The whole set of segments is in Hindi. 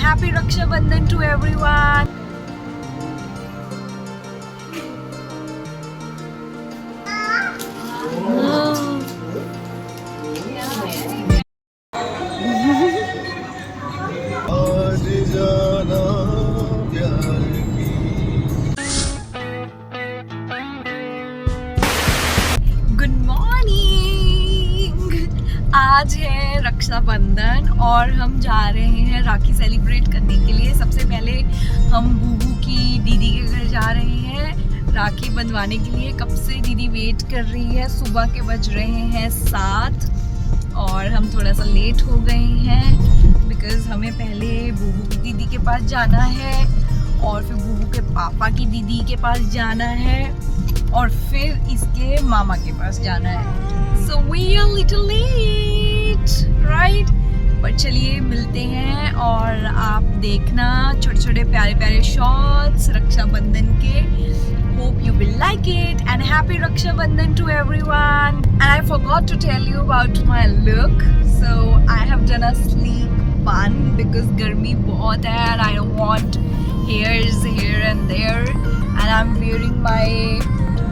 happy Raksha Bandhan to everyone. Good morning. आज है रक्षाबंधन और हम जा रहे हैं राखी सेलिब्रेट करने के लिए। सबसे पहले हम बूबू की दीदी के घर जा रहे हैं राखी बंधवाने के लिए। कब से दीदी वेट कर रही है। सुबह के बज रहे हैं 7 और हम थोड़ा सा लेट हो गए हैं बिकॉज़ हमें पहले बूबू की दीदी के पास जाना है और फिर बूबू के पापा की दीदी के पास जाना है और फिर इसके मामा के पास जाना है। So we are little late, right? पर चलिए मिलते हैं और आप देखना छोटे छोटे प्यारे प्यारे शॉट्स रक्षाबंधन के। Hope you will like it and happy Raksha Bandhan to everyone. And I forgot to tell you about my look. So I have done a sleek bun because गर्मी बहुत है and I don't want hairs here and there. And I'm wearing my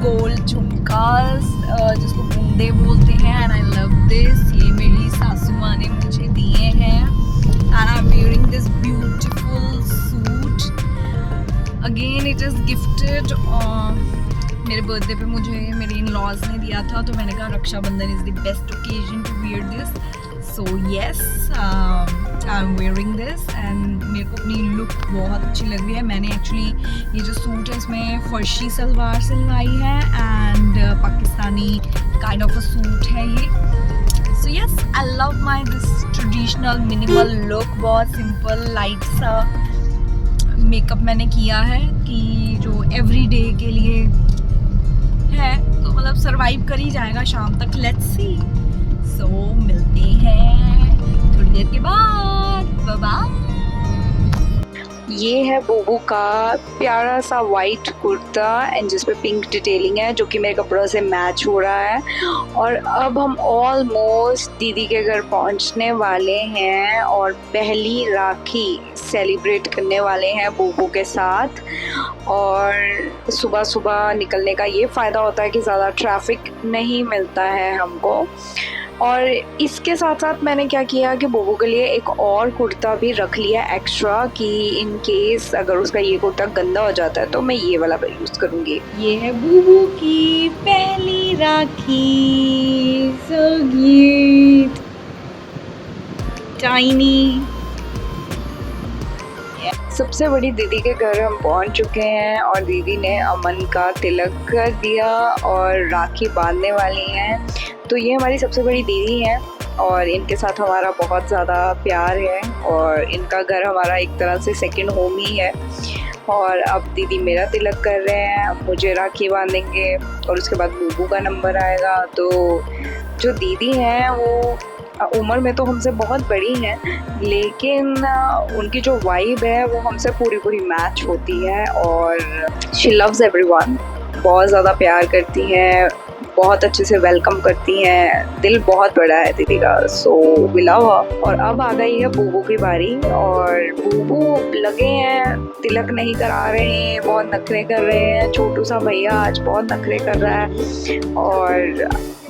gold झुमकास जिसको बूंदे बोलते हैं and I love this. ये मेरी सासू माँ ने मुझे दिए हैं and I'm wearing this beautiful suit. Again it is gifted. मेरे बर्थडे पे मुझे मेरे इन-लॉज ने दिया था तो मैंने कहा Rakshabandhan is the best occasion to wear this. So yes I am wearing this and मेरे को अपनी लुक बहुत अच्छी लग रही है. मैंने एक्चुअली ये जो सूट है इसमें फर्शी सलवार सिलवाई है and Pakistani kind of a suit है ये. सो yes I love my this traditional minimal look. बहुत सिंपल लाइट सा मेकअप मैंने किया है कि जो एवरी डे के लिए है तो मतलब सरवाइव कर ही जाएगा शाम तक. Let's see. सो मिलते हैं थोड़ी देर के बाद. Bye bye. ये है बूबू का प्यारा सा वाइट कुर्ता एंड जिस पे पिंक डिटेलिंग है जो कि मेरे कपड़ों से मैच हो रहा है. और अब हम ऑलमोस्ट दीदी के घर पहुंचने वाले हैं और पहली राखी सेलिब्रेट करने वाले हैं बूबू के साथ. और सुबह सुबह निकलने का ये फ़ायदा होता है कि ज़्यादा ट्रैफिक नहीं मिलता है हमको. और इसके साथ साथ मैंने क्या किया कि बूबू के लिए एक और कुर्ता भी रख लिया एक्स्ट्रा कि इन केस अगर उसका ये कुर्ता गंदा हो जाता है तो मैं ये वाला यूज़ करूँगी. ये है बूबू की पहली राखी. So cute tiny. सबसे बड़ी दीदी के घर हम पहुंच चुके हैं और दीदी ने अमन का तिलक कर दिया और राखी बांधने वाली हैं. तो ये हमारी सबसे बड़ी दीदी हैं और इनके साथ हमारा बहुत ज़्यादा प्यार है और इनका घर हमारा एक तरह से सेकंड होम ही है. और अब दीदी मेरा तिलक कर रहे हैं, मुझे राखी बांधेंगे और उसके बाद बूबू का नंबर आएगा. तो जो दीदी हैं वो उम्र में तो हमसे बहुत बड़ी हैं लेकिन उनकी जो वाइब है वो हमसे पूरी मैच होती है और शी लव्स एवरीवन. बहुत ज़्यादा प्यार करती हैं, बहुत अच्छे से वेलकम करती हैं. दिल बहुत बड़ा है दीदी का. So we love her. और अब आ गई है बूबू की बारी और बूबू लगे हैं तिलक नहीं करा रहे हैं, बहुत नखरे कर रहे हैं. छोटू सा भैया आज बहुत नखरे कर रहा है और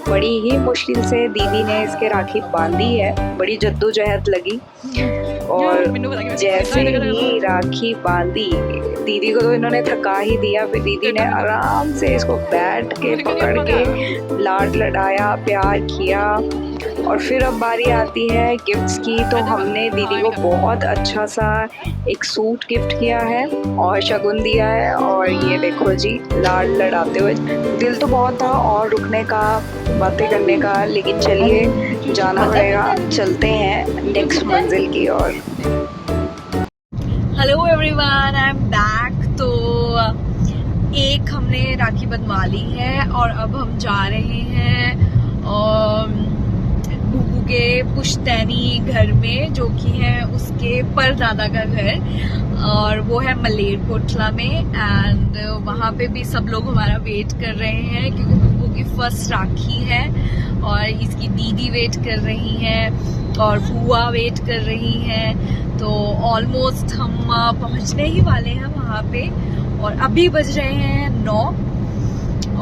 बड़ी ही मुश्किल से दीदी ने इसके राखी बांधी है. बड़ी जद्दोजहद लगी और जैसे ही राखी बांधी दीदी को तो इन्होंने थका ही दिया. फिर दीदी ने आराम से इसको बैठ के पकड़ के लाड लड़ाया, प्यार किया. और फिर अब बारी आती है गिफ्ट्स की. तो हमने दीदी को बहुत अच्छा सा एक सूट गिफ्ट किया है और शगुन दिया है और ये देखो जी लाड लड़ाते हुए. दिल तो बहुत था और रुकने का, बातें करने का, लेकिन चलिए जाना पड़ेगा. चलते हैं नेक्स्ट मंजिल की ओर. Hello everyone, I am back. तो एक हमने राखी बंधवा ली है और अब हम जा रहे हैं बूबू के पुश्तैनी घर में जो कि है उसके परदादा का घर और वो है मलेरकोटला में. एंड वहाँ पे भी सब लोग हमारा वेट कर रहे हैं क्योंकि बूबू की फर्स्ट राखी है और इसकी दीदी वेट कर रही है और बुआ वेट कर रही है. तो ऑलमोस्ट हम पहुंचने ही वाले हैं वहाँ पे, और अभी बज रहे हैं 9,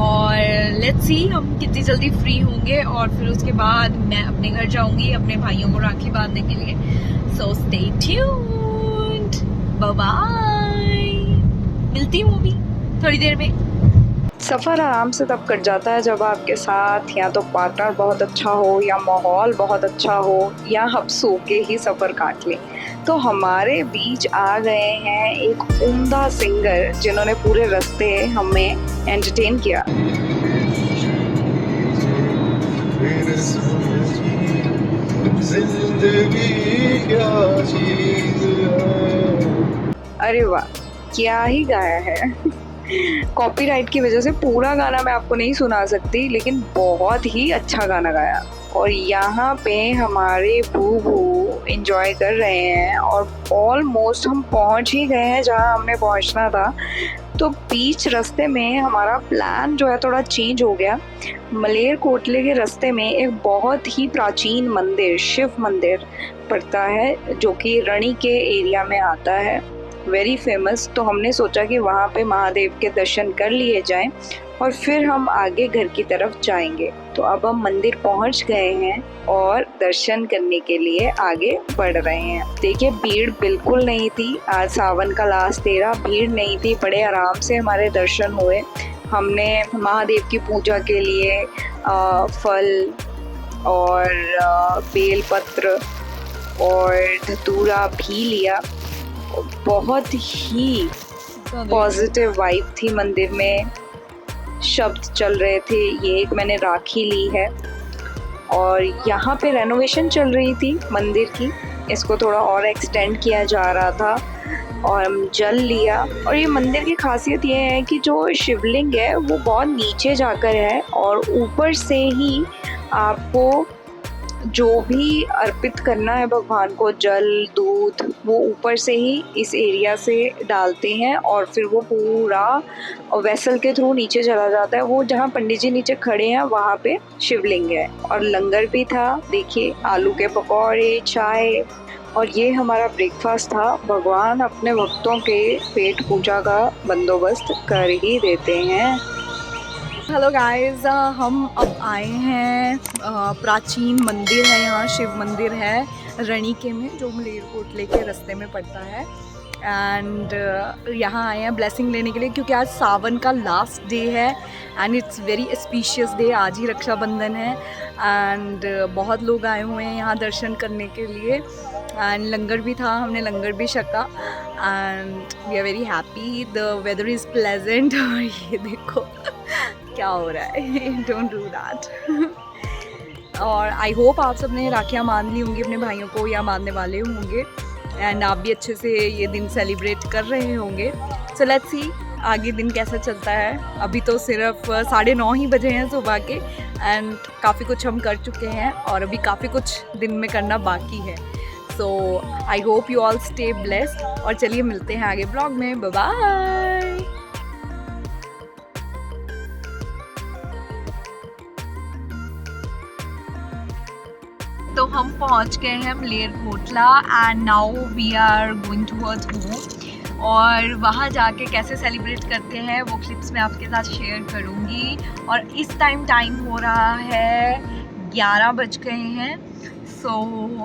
और लेट्स सी हम कितनी जल्दी फ्री होंगे, और फिर उसके बाद मैं अपने घर जाऊंगी अपने भाइयों को राखी बांधने के लिए। So stay tuned, bye bye, मिलती हूँ अभी थोड़ी देर में। सफ़र आराम से तब कट जाता है जब आपके साथ या तो पार्टनर बहुत अच्छा हो, या माहौल बहुत अच्छा हो, या हम सो के ही सफ़र काट लें। तो हमारे बीच आ गए हैं एक उम्दा सिंगर जिन्होंने पूरे रास्ते हमें एंटरटेन किया। अरे वाह, क्या ही गाया है। कॉपीराइट की वजह से पूरा गाना मैं आपको नहीं सुना सकती, लेकिन बहुत ही अच्छा गाना गाया। और यहाँ पे हमारे बूबू एंजॉय कर रहे हैं, और ऑलमोस्ट हम पहुँच ही गए हैं जहाँ हमने पहुँचना था। तो बीच रास्ते में हमारा प्लान जो है थोड़ा चेंज हो गया। मलेरकोटले के रास्ते में एक बहुत ही प्राचीन मंदिर, शिव मंदिर पड़ता है, जो कि रणी के एरिया में आता है, वेरी फेमस। तो हमने सोचा कि वहाँ पे महादेव के दर्शन कर लिए जाएं और फिर हम आगे घर की तरफ जाएंगे। तो अब हम मंदिर पहुँच गए हैं और दर्शन करने के लिए आगे बढ़ रहे हैं। देखिए, भीड़ बिल्कुल नहीं थी, आज सावन का लास्ट तेरा, भीड़ नहीं थी, बड़े आराम से हमारे दर्शन हुए। हमने महादेव की पूजा के लिए फल और बेलपत्र और धतूरा भी लिया। बहुत ही पॉजिटिव वाइब थी मंदिर में, शब्द चल रहे थे। ये एक मैंने राखी ली है, और यहाँ पे रेनोवेशन चल रही थी मंदिर की, इसको थोड़ा और एक्सटेंड किया जा रहा था, और हम जल लिया। और ये मंदिर की खासियत ये है कि जो शिवलिंग है वो बहुत नीचे जाकर है, और ऊपर से ही आपको जो भी अर्पित करना है भगवान को, जल दूध, वो ऊपर से ही इस एरिया से डालते हैं, और फिर वो पूरा वेसल के थ्रू नीचे चला जाता है। वो जहाँ पंडित जी नीचे खड़े हैं वहाँ पे शिवलिंग है। और लंगर भी था, देखिए, आलू के पकौड़े, चाय, और ये हमारा ब्रेकफास्ट था। भगवान अपने भक्तों के पेट पूजा का बंदोबस्त कर ही देते हैं। हेलो गाइस, हम अब आए हैं, प्राचीन मंदिर है यहाँ, शिव मंदिर है रणीके में, जो मलेरकोटले के रास्ते में पड़ता है। एंड यहाँ आए हैं ब्लेसिंग लेने के लिए, क्योंकि आज सावन का लास्ट डे है and it's very species day. आज ही रक्षाबंधन है, एंड बहुत लोग आए हुए हैं यहाँ दर्शन करने के लिए। एंड लंगर भी था, हमने लंगर भी छका, and we are very happy. The weather is pleasant. और ये देखो क्या हो रहा है, डोंट डू दैट। और आई होप आप सब ने राखियाँ बांध ली होंगी अपने भाइयों को, या बांधने वाले होंगे, एंड आप भी अच्छे से ये दिन सेलिब्रेट कर रहे होंगे। सो लेट्स सी आगे दिन कैसा चलता है। अभी तो सिर्फ 9:30 ही बजे हैं सुबह के, एंड काफ़ी कुछ हम कर चुके हैं, और अभी काफ़ी कुछ दिन में करना बाकी है। So I hope you all stay blessed, और चलिए मिलते हैं आगे ब्लॉग में। Bye bye. तो हम पहुंच गए हैं Malerkotla, and now we are going towards home. और वहाँ जाके कैसे सेलिब्रेट करते हैं वो क्लिप्स मैं आपके साथ शेयर करूँगी। और इस टाइम हो रहा है 11 बज गए हैं। सो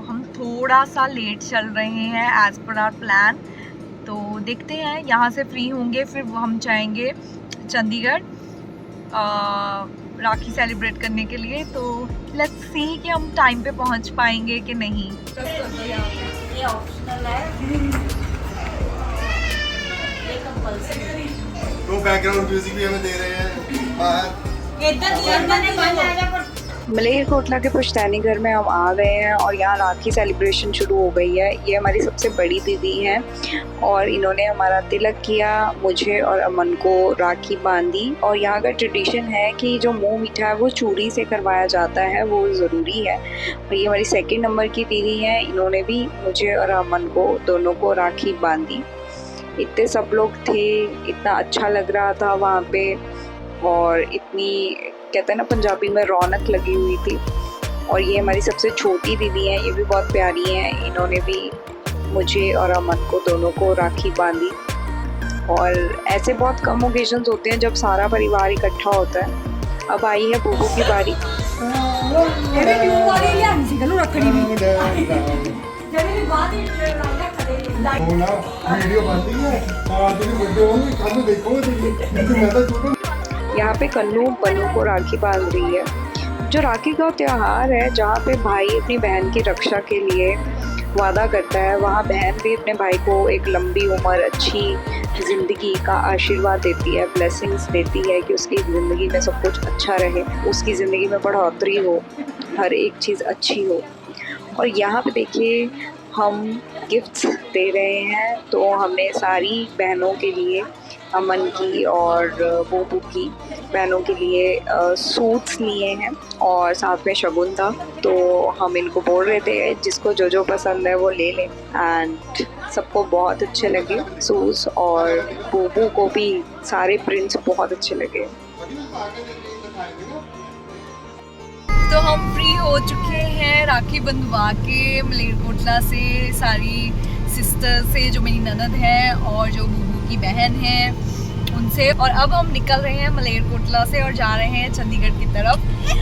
हम थोड़ा सा लेट चल रहे हैं एज़ पर आवर प्लान। तो देखते हैं, यहाँ से फ्री होंगे फिर हम जाएंगे चंडीगढ़ राखी सेलिब्रेट करने के लिए। तो लेट्स सी कि हम टाइम पे पहुंच पाएंगे कि नहीं। ये ऑप्शनल है, ये कंपल्सरी। तो बैकग्राउंड म्यूजिक भी हमें दे रहे हैं बाहर। इधर दिया मैंने बन जाएगा, पर मलेरकोटला के पुश्तैनी घर में हम आ गए हैं, और यहाँ राखी सेलिब्रेशन शुरू हो गई है। ये हमारी सबसे बड़ी दीदी हैं, और इन्होंने हमारा तिलक किया, मुझे और अमन को राखी बांधी। और यहाँ का ट्रेडिशन है कि जो मुंह मीठा है वो चूड़ी से करवाया जाता है, वो ज़रूरी है। और ये हमारी 2 नंबर की दीदी हैं, इन्होंने भी मुझे और अमन को, दोनों को राखी बांधी। इतने सब लोग थे, इतना अच्छा लग रहा था वहाँ पे, और इतनी, कहते हैं ना पंजाबी में, रौनक लगी हुई थी। और ये हमारी सबसे छोटी दीदी हैं, ये भी बहुत प्यारी हैं, इन्होंने भी मुझे और अमन को दोनों को राखी बांधी। और ऐसे बहुत कम ओकेजन्स होते हैं जब सारा परिवार इकट्ठा होता है। अब आई है बुबू की बारी। वीडियो बनती है तेरी बर्थडे होगी कल देखोगे मैं तो छोटा। यहाँ पे कन्नू बन्नू को राखी बांध रही है। जो राखी का त्योहार है जहाँ पे भाई अपनी बहन की रक्षा के लिए वादा करता है, वहाँ बहन भी अपने भाई को एक लंबी उम्र, अच्छी ज़िंदगी का आशीर्वाद देती है, ब्लेसिंग्स देती है कि उसकी ज़िंदगी में सब कुछ अच्छा रहे, उसकी ज़िंदगी में बढ़ोतरी हो, हर एक चीज़ अच्छी हो। और यहाँ पे देखिए हम गिफ्ट्स दे रहे हैं, तो हमने सारी बहनों के लिए, अमन की और बोबू की बहनों के लिए सूट्स लिए हैं और साथ में शगुन था। तो हम इनको बोल रहे थे जिसको जो जो पसंद है वो ले लें, एंड सबको बहुत अच्छे लगे सूट्स, और बोबू को भी सारे प्रिंट्स बहुत अच्छे लगे। तो हम फ्री हो चुके हैं राखी बंधवा के मलेरकोटला से, सारी सिस्टर से जो मेरी ननद है और जो बुबू की बहन है उनसे। और अब हम निकल रहे हैं मलेरकोटला से और जा रहे हैं चंडीगढ़ की तरफ।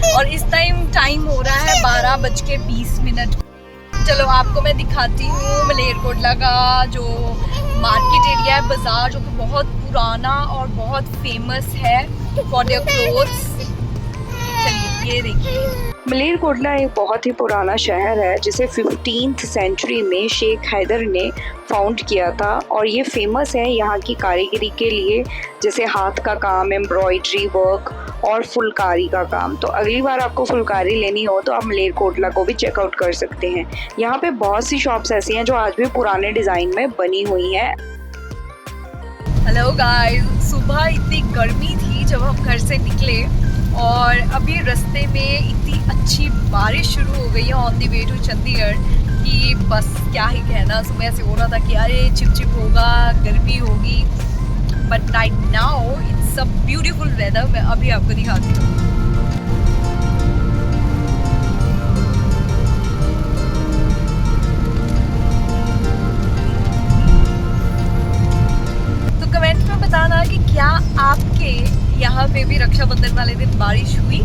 और इस टाइम हो रहा है 12:20। चलो आपको मैं दिखाती हूँ मलेरकोटला का जो मार्केट एरिया है, बाज़ार, जो कि बहुत पुराना और बहुत फेमस है फॉर देयर क्लोथ्स। चलिए ये देखिए। मलेरकोटला एक बहुत ही पुराना शहर है जिसे 15th सेंचुरी में शेख हैदर ने फाउंड किया था, और ये फेमस है यहाँ की कारीगरी के लिए, जैसे हाथ का काम, एम्ब्रॉयडरी वर्क और फुलकारी का काम। तो अगली बार आपको फुलकारी लेनी हो तो आप मलेरकोटला को भी चेकआउट कर सकते हैं। यहाँ पे बहुत सी शॉप्स ऐसी हैं जो आज भी पुराने डिज़ाइन में बनी हुई हैं। हेलो गाइस, सुबह इतनी गर्मी थी जब हम घर से निकले, और अभी रास्ते में इतनी अच्छी बारिश शुरू हो गई है on the way to Chandigarh कि बस क्या ही कहना। सुबह से हो रहा था कि अरे चिपचिप होगा, गर्मी होगी, but right now it's a beautiful weather. मैं अभी आपको दिखाती हूँ। तो कमेंट में बताना कि क्या आपके यहाँ पे भी रक्षाबंधन वाले दिन बारिश हुई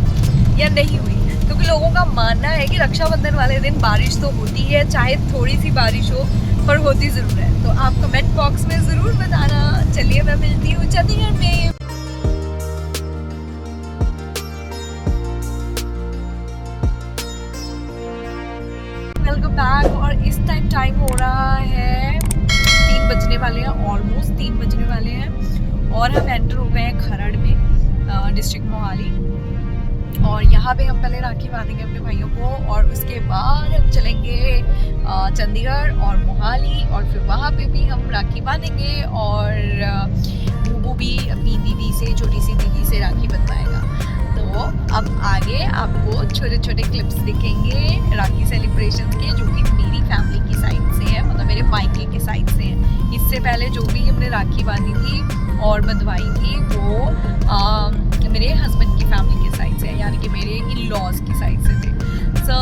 या नहीं हुई, क्योंकि लोगों का मानना है कि रक्षाबंधन वाले दिन बारिश तो होती है, चाहे थोड़ी सी बारिश हो पर होती ज़रूर है। तो आप कमेंट बॉक्स में ज़रूर बताना। चलिए मैं मिलती हूँ चंडीगढ़ में। Welcome back. और इस टाइम हो रहा है 3 बजने वाले हैं, ऑलमोस्ट 3 बजने वाले हैं, और हम एंटर हो गए हैं खरड़ में, डिस्ट्रिक्ट मोहाली। और यहाँ पे हम पहले राखी बांधेंगे अपने भाइयों को, और उसके बाद हम चलेंगे चंडीगढ़ और मोहाली, और फिर वहाँ पे भी हम राखी बांधेंगे। और बुबू भी अपनी दीदी से, छोटी सी दीदी से राखी बंधवाएगा। तो अब आगे आपको छोटे छोटे क्लिप्स दिखेंगे राखी सेलिब्रेशन के, जो कि मेरी फैमिली की साइड से है, मतलब मेरे मायके की साइड से है। इससे पहले जो भी हमने राखी बांधी थी और बंधवाई थी वो मेरे हस्बैंड की फैमिली की साइड से है, यानी कि मेरे इन-लॉज की साइड से थे। सो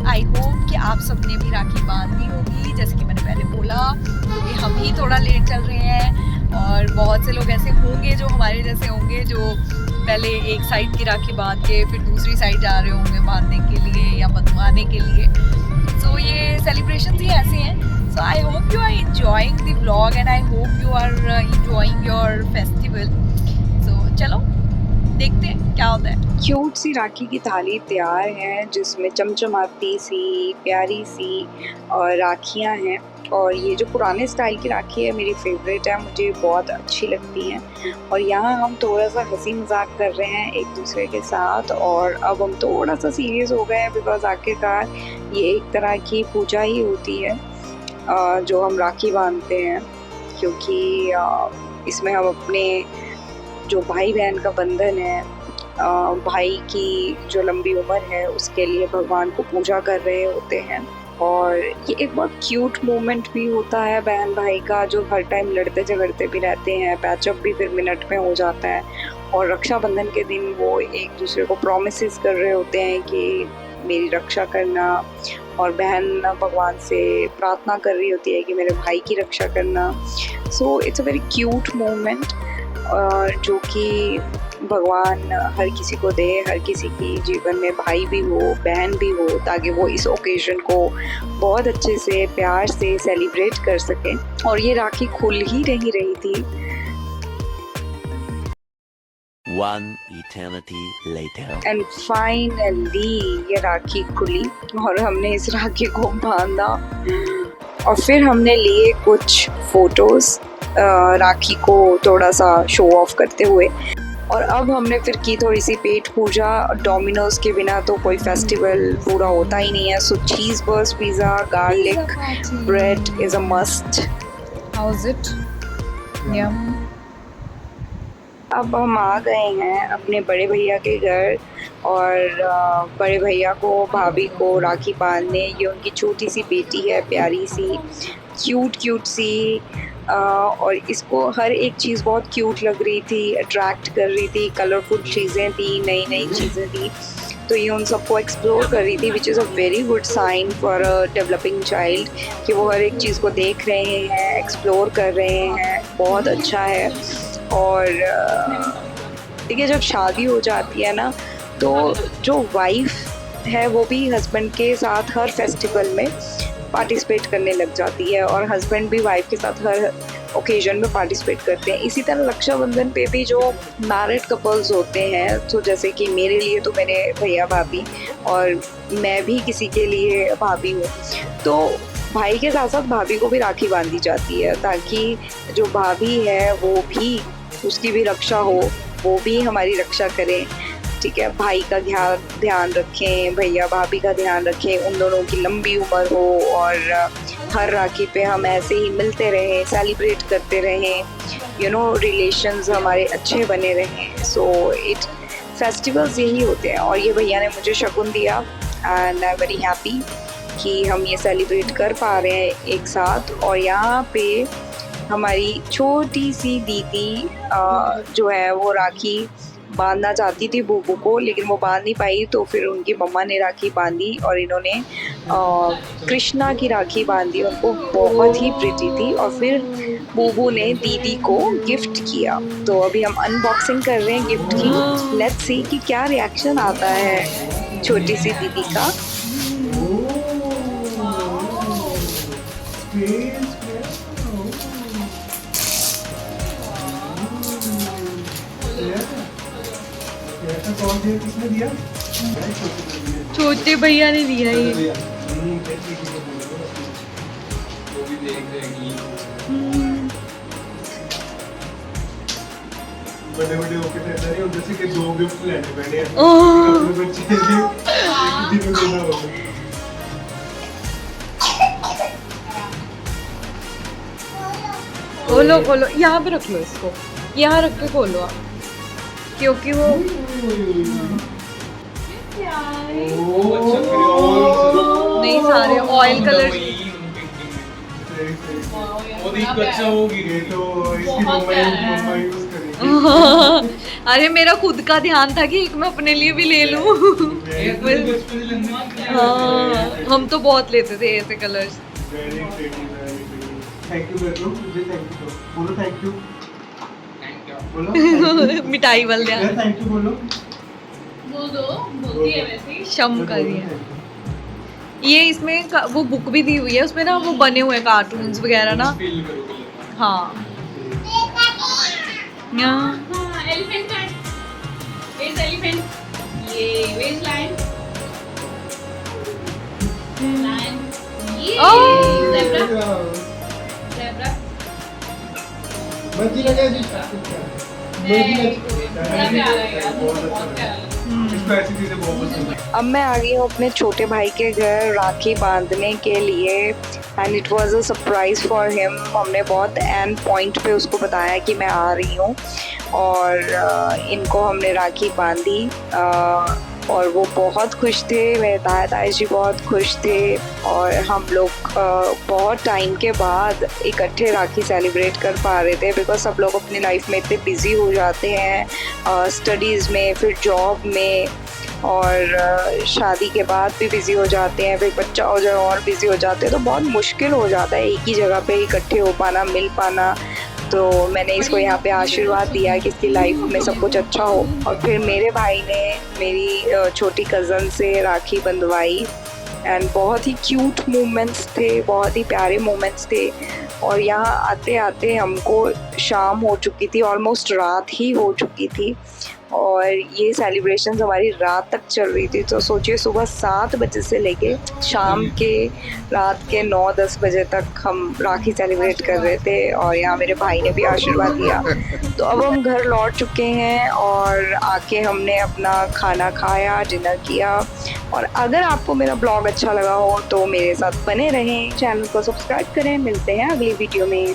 आई होप कि आप सबने भी राखी बांधी होगी, जैसे कि मैंने पहले बोला, क्योंकि हम ही थोड़ा लेट चल रहे हैं, और बहुत से लोग ऐसे होंगे जो हमारे जैसे होंगे, जो पहले एक साइड की राखी बांध के फिर दूसरी साइड जा रहे होंगे बांधने के लिए या बंधवाने के लिए। सो ये सेलिब्रेशन ही ऐसे हैं। So I hope you are enjoying the vlog and I hope you are enjoying your festival. So चलो देखते हैं क्या होता है। क्यूट सी राखी की थाली तैयार है जिसमें चमचमाती सी प्यारी सी और राखियाँ हैं, और ये जो पुराने स्टाइल की राखी है मेरी फेवरेट है, मुझे बहुत अच्छी लगती हैं। और यहाँ हम थोड़ा सा हंसी मजाक कर रहे हैं एक दूसरे के साथ, और अब हम थोड़ा सा सीरियस हो गए हैं बिकॉज आखिरकार ये एक तरह की पूजा ही होती है जो हम राखी बांधते हैं, क्योंकि इसमें हम अपने जो भाई बहन का बंधन है, भाई की जो लंबी उम्र है उसके लिए भगवान को पूजा कर रहे होते हैं। और ये एक बहुत क्यूट मोमेंट भी होता है बहन भाई का, जो हर टाइम लड़ते झगड़ते भी रहते हैं, पैचअप भी फिर मिनट में हो जाता है। और रक्षाबंधन के दिन वो एक दूसरे को प्रॉमिसेस कर रहे होते हैं कि मेरी रक्षा करना, और बहन भगवान से प्रार्थना कर रही होती है कि मेरे भाई की रक्षा करना। So it's a very cute moment जो कि भगवान हर किसी को दे, हर किसी की जीवन में भाई भी हो बहन भी हो, ताकि वो इस ओकेजन को बहुत अच्छे से प्यार से सेलिब्रेट कर सकें। और ये राखी खुल ही नहीं रही थी। One eternity later. And finally ये राखी खुली और हमने इस राखी को बांधा और फिर हमने लिए कुछ फोटोज़ राखी को थोड़ा सा शो ऑफ करते हुए। और अब हमने फिर की थोड़ी सी पेट पूजा। डोमिनोज के बिना तो कोई फेस्टिवल पूरा होता ही नहीं है। So cheese burst pizza, garlic bread is a must. How is it? Yum. अब हम आ गए हैं अपने बड़े भैया के घर और बड़े भैया को भाभी को राखी बांधने। ये उनकी छोटी सी बेटी है, प्यारी सी क्यूट सी और इसको हर एक चीज़ बहुत क्यूट लग रही थी, अट्रैक्ट कर रही थी। कलरफुल चीज़ें थी, नई चीज़ें थी, तो ये उन सबको एक्सप्लोर कर रही थी, which is a very good sign for a developing child कि वो हर एक चीज़ को देख रहे हैं, एक्सप्लोर कर रहे हैं। बहुत अच्छा है। और देखिए, जब शादी हो जाती है ना, तो जो वाइफ है वो भी हस्बैंड के साथ हर फेस्टिवल में पार्टिसिपेट करने लग जाती है और हस्बैंड भी वाइफ के साथ हर ओकेजन में पार्टिसिपेट करते हैं। इसी तरह रक्षाबंधन पे भी जो मैरिड कपल्स होते हैं, तो जैसे कि मेरे लिए तो मेरे भैया भाभी और मैं भी किसी के लिए भाभी हूँ, तो भाई के साथ साथ भाभी को भी राखी बांधी जाती है ताकि जो भाभी है वो भी, उसकी भी रक्षा हो, वो भी हमारी रक्षा करें। ठीक है, भाई का ध्यान रखें, भैया भाभी का ध्यान रखें, उन दोनों की लंबी उम्र हो और हर राखी पे हम ऐसे ही मिलते रहें, सेलिब्रेट करते रहें, रिलेशंस हमारे अच्छे बने रहें। सो फेस्टिवल्स यही होते हैं। और ये भैया ने मुझे शगुन दिया and I am very happy कि हम ये सेलिब्रेट कर पा रहे हैं एक साथ। और यहाँ पे हमारी छोटी सी दीदी जो है वो राखी बांधना चाहती थी बूबू को, लेकिन वो बांध नहीं पाई, तो फिर उनकी मम्मा ने राखी बांधी और इन्होंने कृष्णा की राखी बांधी। उनको बहुत ही प्रीति थी और फिर बूबू ने दीदी को गिफ्ट किया। तो अभी हम अनबॉक्सिंग कर रहे हैं गिफ्ट की। लेट्स सी कि क्या रिएक्शन आता है छोटी सी दीदी का। कौन दिया, किसने दिया? छोटे भैया ने दिया ये। बड़े होके तो ऐसा नहीं होता जैसे कि 2 गिफ्ट लेने पड़े हैं। ओह। अपने बच्चे के लिए एक दिन में देना होगा। खोलो, यहाँ पे रख लो इसको, यहाँ रख के खोलो आप, क्योंकि वो नहीं सारे ऑयल कलर। अरे मेरा खुद का ध्यान था कि एक मैं अपने लिए भी ले लूं। हाँ, हम तो बहुत लेते थे ऐसे कलर्स। थैंक यू बेटू, मुझे थैंक यू बोलो, थैंक यू बोलो। मिठाई वाल दिया, थैंक यू बोलो। बोलती है वैसे। शम कर दिया। ये इसमें वो बुक भी दी हुई है, उसमें ना वो बने हुए कार्टून्स वगैरह ना। हाँ, एलिफेंट है, वेज एलिफेंट, ये वेज लायन, लायन, ये ज़ेब्रा, ज़ेब्रा। मर्जी लगे जी, बड़ा प्यारा है यार, बहुत प्यारा है। इसको ऐसी चीजें बहुत पसंद है। अब मैं आ गई हूँ अपने छोटे भाई के घर राखी बांधने के लिए and it was a surprise for him. हमने बहुत एंड पॉइंट पे उसको बताया कि मैं आ रही हूँ और इनको हमने राखी बांधी और वो बहुत खुश थे, मेरे ताया जी बहुत खुश थे और हम लोग बहुत टाइम के बाद इकट्ठे राखी सेलिब्रेट कर पा रहे थे बिकॉज सब लोग अपनी लाइफ में इतने बिज़ी हो जाते हैं, स्टडीज़ में, फिर जॉब में, और शादी के बाद भी बिज़ी हो जाते हैं, फिर बच्चा हो जाए और बिज़ी हो जाते हैं, तो बहुत मुश्किल हो जाता है एक ही जगह पे इकट्ठे हो पाना, मिल पाना। तो मैंने इसको यहाँ पे आशीर्वाद दिया कि इसकी लाइफ में सब कुछ अच्छा हो। और फिर मेरे भाई ने मेरी छोटी कज़न से राखी बंधवाई एंड बहुत ही क्यूट मोमेंट्स थे, बहुत ही प्यारे मोमेंट्स थे। और यहाँ आते आते हमको शाम हो चुकी थी, ऑलमोस्ट रात ही हो चुकी थी, और ये सेलिब्रेशंस हमारी रात तक चल रही थी। तो सोचिए सुबह 7 बजे से लेके शाम के रात के 9-10 बजे तक हम राखी सेलिब्रेट कर रहे थे, और यहाँ मेरे भाई ने भी आशीर्वाद दिया। तो अब हम घर लौट चुके हैं और आके हमने अपना खाना खाया, डिनर किया। और अगर आपको मेरा ब्लॉग अच्छा लगा हो तो मेरे साथ बने रहें, चैनल को सब्सक्राइब करें। मिलते हैं अगली वीडियो में।